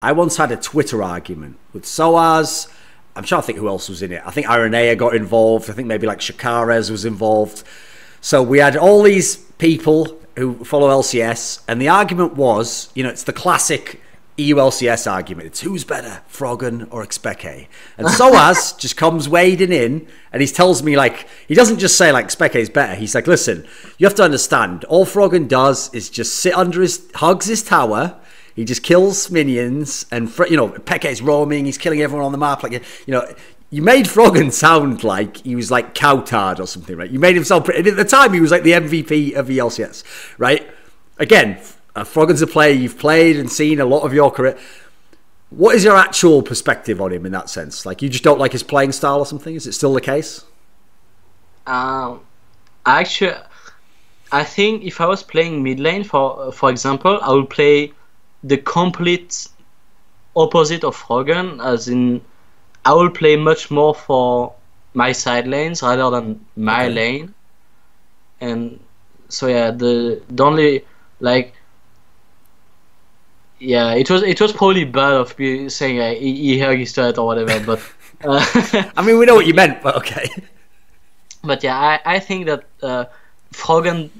I once had a Twitter argument with Soaz. I'm trying to think who else was in it. I think Ironea got involved. I think maybe like Shakares was involved. So we had all these people who follow LCS, and the argument was, you know, it's the classic EU LCS argument. It's who's better, Froggen or Xpeke? And Soaz just comes wading in, and he tells me, like, he doesn't just say, like, Xpeke is better. He's like, listen, you have to understand, all Froggen does is just sit under hugs his tower. He just kills minions, and, you know, Peke's roaming, he's killing everyone on the map. Like, you know, you made Froggen sound like he was like Cowtard or something, right? You made him sound pretty, at the time he was like the MVP of the LCS, right? Again, Froggen's a player you've played and seen a lot of your career. What is your actual perspective on him in that sense? Like, you just don't like his playing style or something? Is it still the case? Actually, I think if I was playing mid lane, for example, I would play the complete opposite of Froggen, as in I will play much more for my side lanes rather than my lane. And so yeah, the only, like, yeah, it was probably bad of me saying he hugged his turret or whatever, but I mean, we know what you meant, but okay. But yeah, I think that Froggen,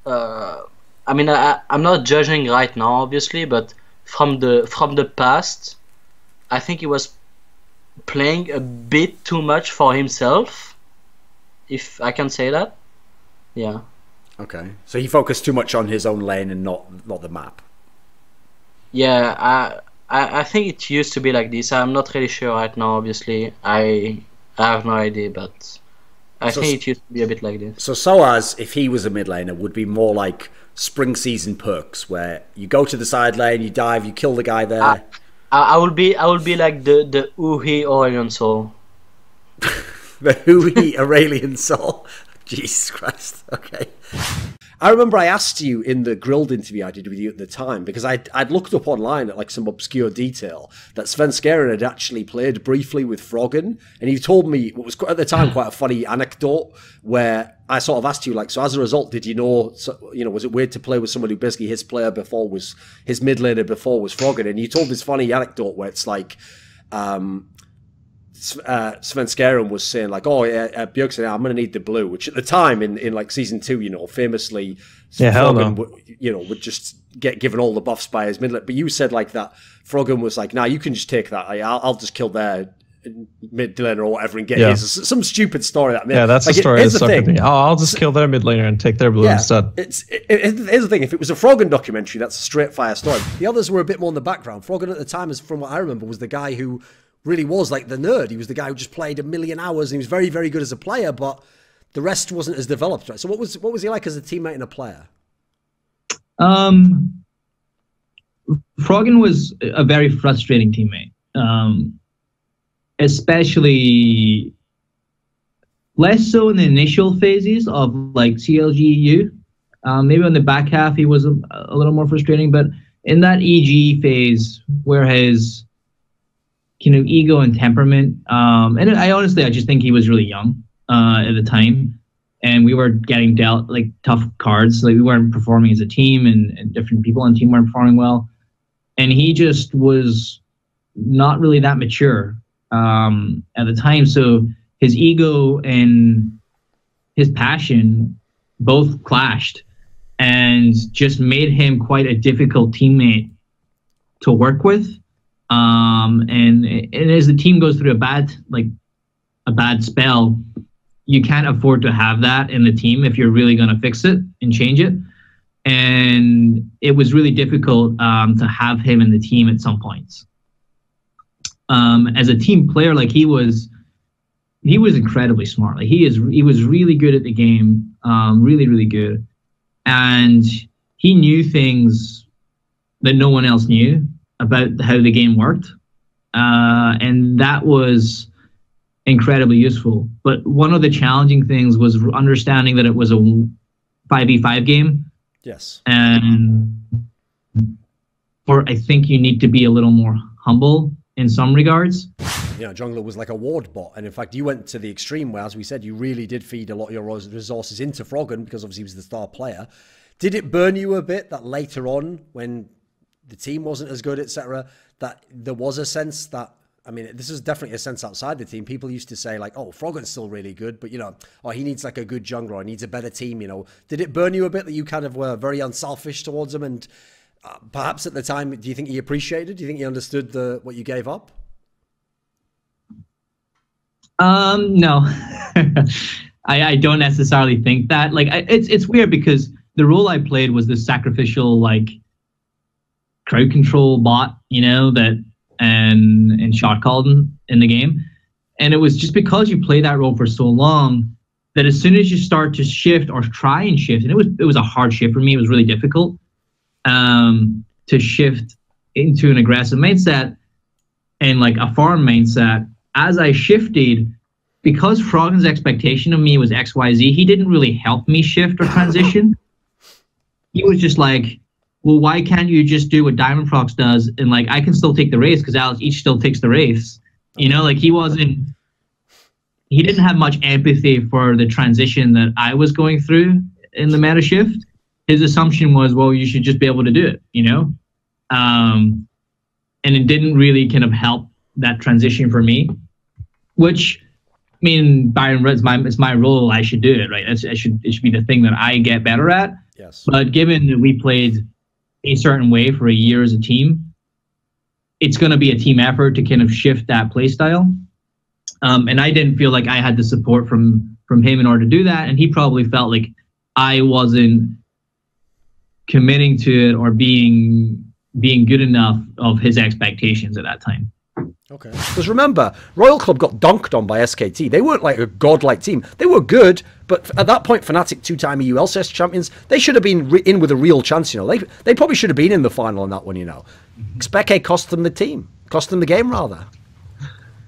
I mean, I'm not judging right now, obviously, but from the past, I think he was playing a bit too much for himself, if I can say that. Yeah. Okay. So he focused too much on his own lane and not the map. Yeah, I think it used to be like this. I'm not really sure right now, obviously. I have no idea, but I think it used to be a bit like this. So Soaz, if he was a mid laner, would be more like spring season perks, where you go to the side lane, you dive, you kill the guy there. I will be like the Uhi Aurelion Soul. The Uhi Aurelion Soul. Jesus Christ. Okay. I remember I asked you in the Grilled interview I did with you at the time, because I'd looked up online at like some obscure detail that Svenskeren had actually played briefly with Froggen, and he told me what was at the time quite a funny anecdote where I sort of asked you, like, so as a result, did you know, was it weird to play with someone who basically his player before was, his mid laner before was Froggen? And you told this funny anecdote where it's like, Svenskeren was saying like, oh yeah, Björk said, I'm going to need the blue, which at the time in like season 2, you know, famously, Froggen would just get given all the buffs by his mid laner. But you said like that Froggen was like, nah, you can just take that. I'll just kill their mid laner or whatever and get his. Some stupid story that. Yeah, that's like, the story. Here's the thing. I'll just kill their mid laner and take their blue instead. Here's the thing. If it was a Froggen documentary, that's a straight fire story. The others were a bit more in the background. Froggen at the time, as from what I remember, was the guy who really was like the nerd. He was the guy who just played a million hours, and he was very, very good as a player, but the rest wasn't as developed, right? So what was he like as a teammate and a player? Froggen was a very frustrating teammate. Especially less so in the initial phases of like clg.eu. Maybe on the back half he was a little more frustrating, but in that EG phase where his kind of ego and temperament, and I just think he was really young at the time, and we were getting dealt like tough cards. Like we weren't performing as a team, and different people on the team weren't performing well, and he just was not really that mature at the time. So his ego and his passion both clashed, and just made him quite a difficult teammate to work with. And as the team goes through a bad spell, you can't afford to have that in the team if you're really going to fix it and change it. And it was really difficult to have him in the team at some points. As a team player, like he was incredibly smart. Like he was really good at the game, really, really good. And he knew things that no one else knew about how the game worked, and that was incredibly useful. But one of the challenging things was understanding that it was a 5v5 game. Yes. And I think you need to be a little more humble in some regards. You know, jungler was like a ward bot, and in fact you went to the extreme where, as we said, you really did feed a lot of your resources into Froggen because obviously he was the star player. Did it burn you a bit that later on, when the team wasn't as good, etc., that there was a sense that, I mean, this is definitely a sense outside the team. People used to say like, oh, Froggen's still really good, but, you know, oh, he needs like a good jungler, or he needs a better team, you know. Did it burn you a bit that you kind of were very unselfish towards him? And perhaps at the time, do you think he appreciated? Do you think he understood what you gave up? No. I don't necessarily think that. Like, it's weird because the role I played was this sacrificial, like, crowd control bot, you know, that and shot calling in the game. And it was just because you play that role for so long that as soon as you start to shift or try and shift, and it was a hard shift for me, it was really difficult to shift into an aggressive mindset and like a farm mindset. As I shifted, because Froggen's expectation of me was XYZ, he didn't really help me shift or transition. He was just like, well, why can't you just do what Diamond Prox does? And like, I can still take the race because Alex each still takes the race. You know, like he didn't have much empathy for the transition that I was going through in the meta shift. His assumption was, well, you should just be able to do it, you know? And it didn't really kind of help that transition for me, which, I mean, Byron, it's my role. I should do it, right? It should be the thing that I get better at. Yes. But given that we played a certain way for a year as a team, it's going to be a team effort to kind of shift that play style. And I didn't feel like I had the support from him in order to do that. And he probably felt like I wasn't committing to it or being good enough of his expectations at that time. Okay. Because remember, Royal Club got donked on by SKT. They weren't like a godlike team. They were good, but at that point, Fnatic, two-time EU LCS champions, they should have been in with a real chance, you know. They probably should have been in the final on that one, you know. Speke cost them the team. Cost them the game, rather.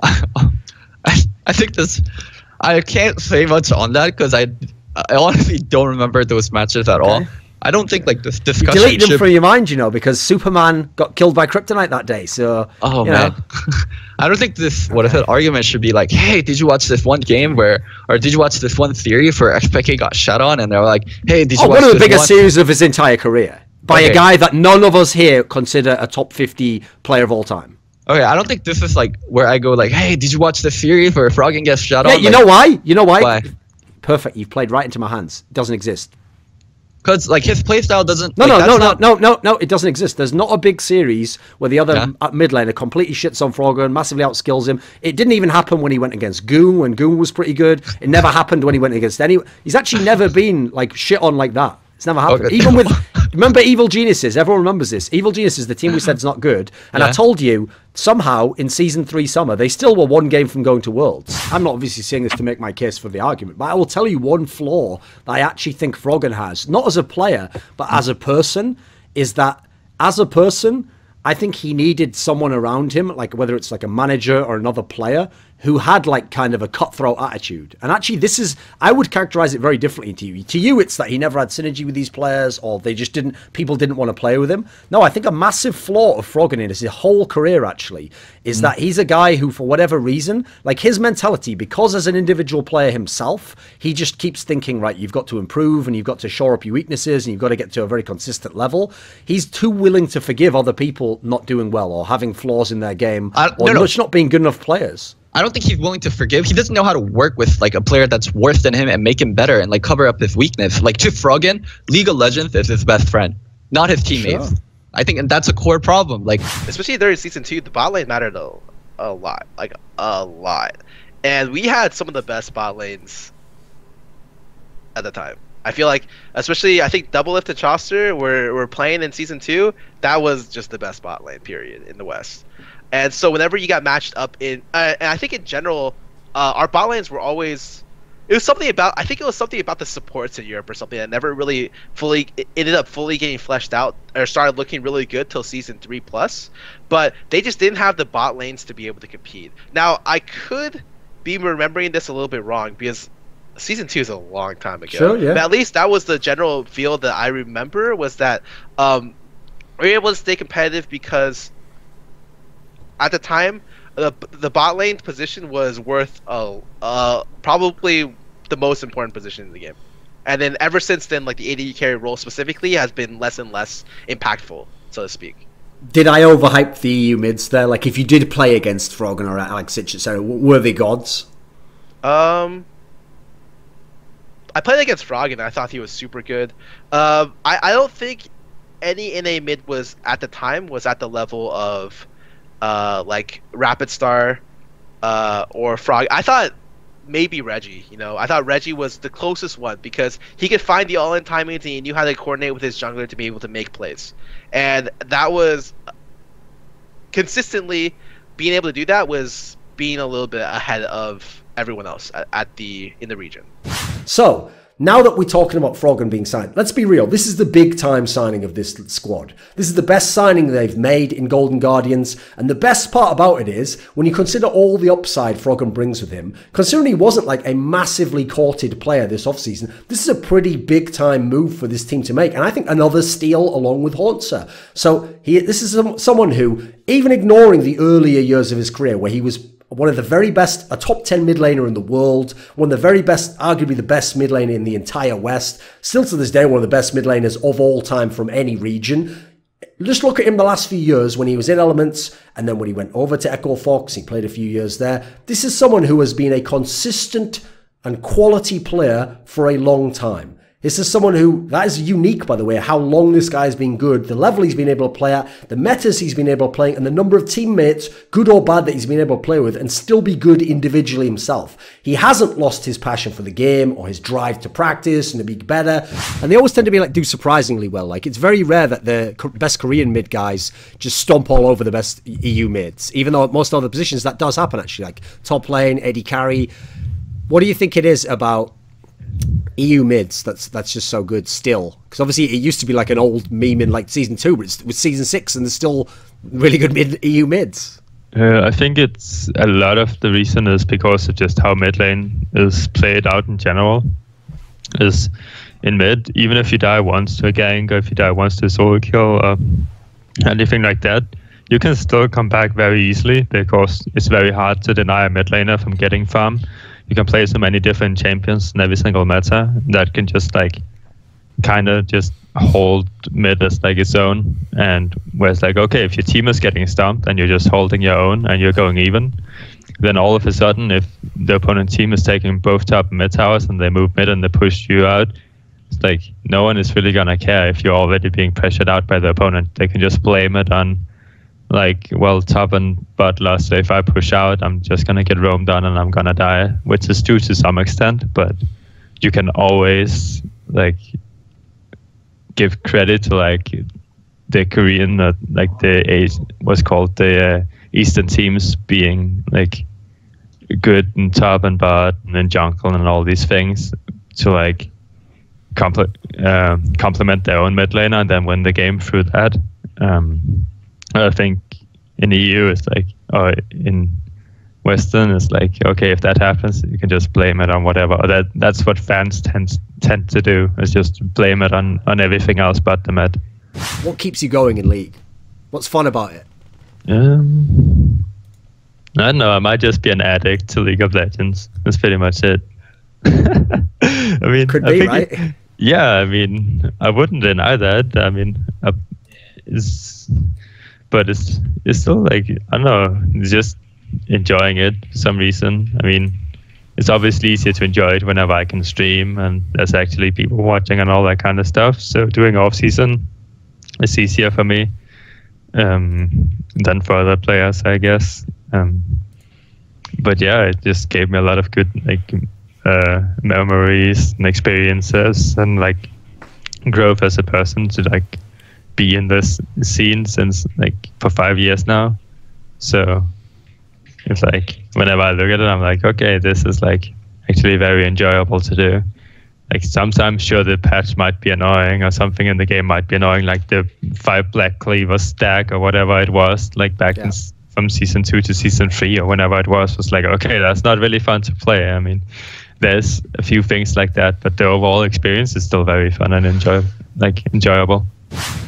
I think this... I can't say much on that because I honestly don't remember those matches at all. I don't think like this discussion. You deleted them from your mind, you know, because Superman got killed by kryptonite that day. So, oh man, I don't think this argument should be like, hey, did you watch this one game or did you watch this one theory for XPK got shut on, and they're like, hey, did you watch one of the this biggest series of his entire career by a guy that none of us here consider a top 50 player of all time. Okay, I don't think this is like where I go like, hey, did you watch the series where Froggen gets shut on? Yeah, you know why? You know why? Why? Perfect. You've played right into my hands. It doesn't exist. Because like his playstyle doesn't. No, it doesn't exist. There's not a big series where the other mid laner completely shits on Froggen, massively outskills him. It didn't even happen when he went against Goon, when Goon was pretty good. It never happened when he went against anyone. He's actually never been like shit on like that. It's never happened. Okay. Even with, remember Evil Geniuses? Everyone remembers this. Evil Geniuses, the team we said is not good. And I told you, somehow, in Season 3 summer, they still were one game from going to Worlds. I'm not obviously saying this to make my case for the argument, but I will tell you one flaw that I actually think Froggen has, not as a player, but as a person, is that as a person, I think he needed someone around him, like whether it's like a manager or another player, who had like kind of a cutthroat attitude. And actually this is, I would characterize it very differently to you. To you, it's that he never had synergy with these players, or they just didn't, people didn't want to play with him. No, I think a massive flaw of Froggen in his whole career actually is that he's a guy who, for whatever reason, like his mentality, because as an individual player himself, he just keeps thinking, right, you've got to improve and you've got to shore up your weaknesses and you've got to get to a very consistent level. He's too willing to forgive other people not doing well or having flaws in their game or just not being good enough players. I don't think he's willing to forgive. He doesn't know how to work with like a player that's worse than him and make him better and like cover up his weakness. Like to Froggen, League of Legends is his best friend, not his teammates. Sure. I think, and that's a core problem. Like especially during Season 2, the bot lane mattered a lot, like a lot. And we had some of the best bot lanes at the time. I feel like, especially I think Double Lift and Choster were playing in Season 2. That was just the best bot lane period in the West. And so whenever you got matched up in, and I think in general, our bot lanes were always, it was something about, I think it was something about the supports in Europe or something that never really ended up fully getting fleshed out or started looking really good till Season 3+. But they just didn't have the bot lanes to be able to compete. Now, I could be remembering this a little bit wrong because Season 2 is a long time ago. Sure, yeah. But at least that was the general feel that I remember, was that we were able to stay competitive because at the time, the bot lane position was worth probably the most important position in the game. And then ever since then, like the AD carry role specifically has been less and less impactful, so to speak. Did I overhype the EU mids there? Like, if you did play against Froggen or Alexic, etc., were they gods? I played against Froggen and I thought he was super good. I don't think any NA mid was at the time was at the level of like Rapid Star or Frog. I thought maybe Reggie. I thought Reggie was the closest one because he could find the all-in timings and he knew how to coordinate with his jungler to be able to make plays. And that was consistently being able to do that was being a little bit ahead of everyone else in the region. So, now that we're talking about Froggen being signed, let's be real. This is the big time signing of this squad. This is the best signing they've made in Golden Guardians. And the best part about it is, when you consider all the upside Froggen brings with him, considering he wasn't like a massively courted player this offseason, this is a pretty big time move for this team to make. And I think another steal along with Hauntzer. So this is someone who, even ignoring the earlier years of his career where he was one of the very best, a top 10 mid laner in the world, one of the very best, arguably the best mid laner in the entire West, still to this day one of the best mid laners of all time from any region. Just look at him the last few years when he was in Elements, and then when he went over to Echo Fox, he played a few years there. This is someone who has been a consistent and quality player for a long time. This is someone who, that is unique, by the way, how long this guy's been good, the level he's been able to play at, the metas he's been able to play, and the number of teammates, good or bad, that he's been able to play with and still be good individually himself. He hasn't lost his passion for the game or his drive to practice and to be better. And they always tend to be do surprisingly well. Like, it's very rare that the best Korean mid guys just stomp all over the best EU mids, even though at most other positions that does happen, actually, like top lane, Eddie Carry. What do you think it is about EU mids that's just so good still? Because obviously it used to be like an old meme in like season 2, but it's with season 6 and there's still really good EU mids. I think it's a lot of the reason is because of just how mid lane is played out in general. Is in mid, even if you die once to a gank or if you die once to a solo kill or anything like that, you can still come back very easily because it's very hard to deny a mid laner from getting farm. You can play so many different champions in every single meta that can just kind of just hold mid as its own. And where it's okay, if your team is getting stumped and you're just holding your own and you're going even, then all of a sudden, if the opponent team is taking both top and mid towers and they move mid and they push you out, it's no one is really gonna care if you're already being pressured out by the opponent. They can just blame it on top and butler, so if I push out, I'm just gonna get roamed on and I'm gonna die, which is true to some extent, but you can always give credit to the Korean, what's called the Eastern teams being good in top and bot and in jungle and all these things to complement their own mid laner and then win the game through that. I think in EU it's or in Western it's okay, if that happens you can just blame it on whatever, or that's what fans tend to do, is just blame it on everything else but the mid. What keeps you going in League? What's fun about it? I don't know, I might just be an addict to League of Legends. That's pretty much it. I mean, could be, right? Yeah, I mean, I wouldn't deny that. I mean, but it's still I don't know, just enjoying it for some reason. I mean, it's obviously easier to enjoy it whenever I can stream and there's actually people watching and all that kind of stuff. So doing off season is easier for me than for other players, I guess. But yeah, it just gave me a lot of good memories and experiences and growth as a person to be in this scene since for 5 years now. So it's whenever I look at it, I'm okay, this is actually very enjoyable to do. Sometimes sure the patch might be annoying or something in the game might be annoying, the 5 black cleaver stack or whatever it was back from season 2 to season 3 or whenever it was okay, that's not really fun to play. I mean, there's a few things like that, but the overall experience is still very fun and enjoyable.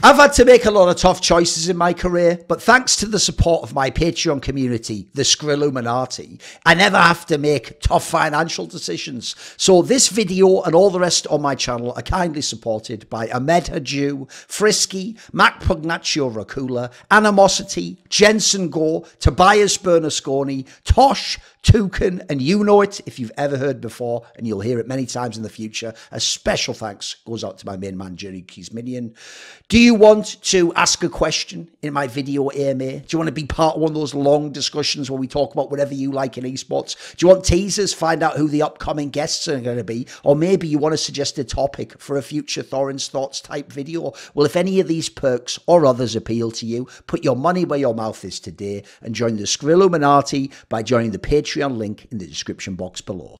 I've had to make a lot of tough choices in my career, but thanks to the support of my Patreon community, the Skrilluminati, I never have to make tough financial decisions. So this video and all the rest on my channel are kindly supported by Ahmed Hadjou, Frisky, Pugnatio, Rajcula, Animosity, Jensen Goh, Tobias Bernasconi, Tosh, Toucan, and you know it if you've ever heard before, and you'll hear it many times in the future. A special thanks goes out to my main man, Journey Keys Minion. Do you want to ask a question in my video AMA? Do you want to be part of one of those long discussions where we talk about whatever you like in esports? Do you want teasers, find out who the upcoming guests are going to be? Or maybe you want to suggest a topic for a future Thorin's Thoughts type video? Well, if any of these perks or others appeal to you, put your money where your mouth is today and join the Skrilluminati by joining the Patreon link in the description box below.